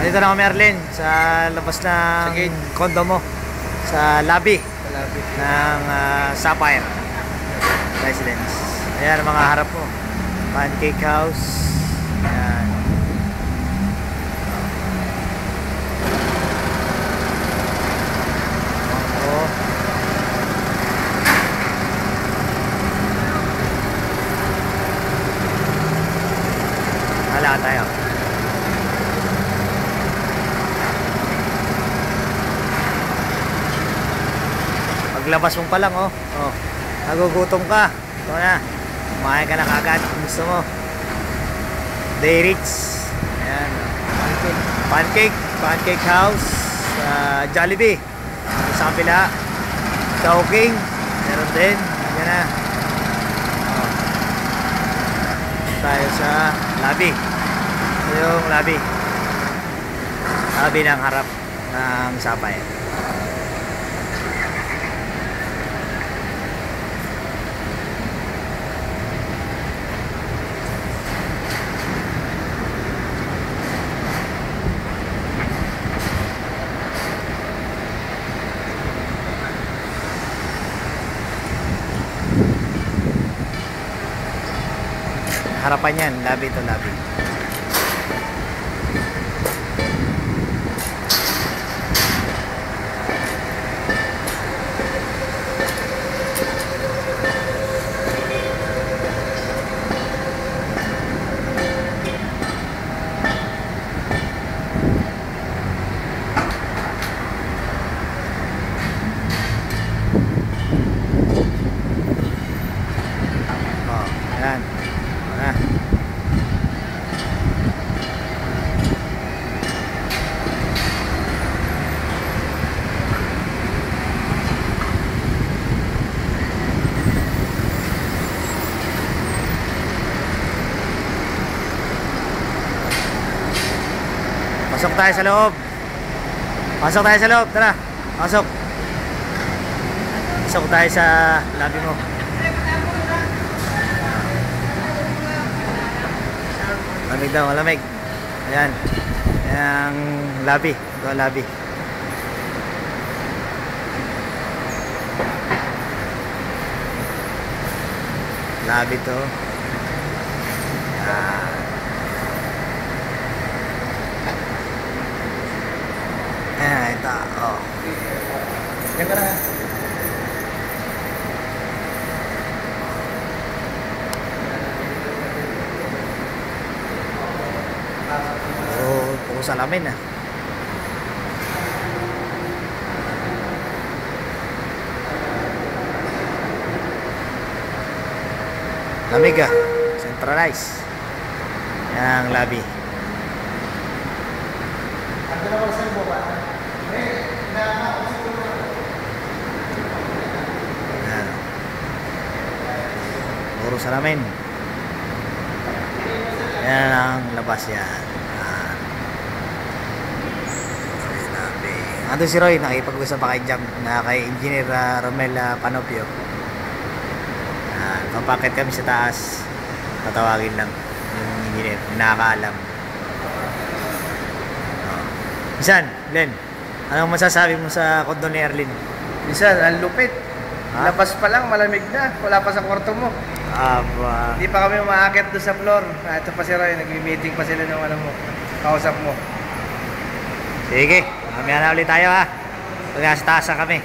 Dito na kami, Arlen, sa labas ng condo mo, sa lobby ng Sapphire Residence. Ayan mga harap mo, Pancake House. Ayan. Wala tayo. Paglabas mo pa lang, nagugutom ka. Ito na, kumain ka na kagad kung gusto mo. Day Rich. Ayan. Pancake House. Jollibee. Sa kapila, Chowking. Meron din. Ayan na. Tayo sa lobby. Ito yung lobby. Lobby ng harap ng Sapphire. Harapan yan, lobby to lobby. Yan. Pasok tayo sa loob. Pasok tayo sa loob. Tara. Pasok. Pasok tayo sa lobby mo. Malamig daw, malamig. Ayan. Ayan lobby. Ito ang lobby. Lobby to. Ayan. Ayan, ito. Diyan ka na. Puro salamin ah. Lamig ah. Centralized. Ayan ang lobby. Ayan. Puro salamin. Ayan ang labas yan. Ando si Roy, nakipag-usap pa kay Jam na kay Engineer Romel Panopio. Papakit kami sa taas. Tatawagin lang yung engineer, nakakaalam. Minsan, Len, anong masasabi mo sa condo ni Erlin? Minsan, ang lupit. Labas pa lang, malamig na. Wala pa sa kwarto mo. Aba. Hindi pa kami umaakit doon sa floor. Ito pa si Roy, nag-meeting pa sila ng mo. Kausap mo. Sige, mamaya na ulit tayo ha. Pag nasa taas kami.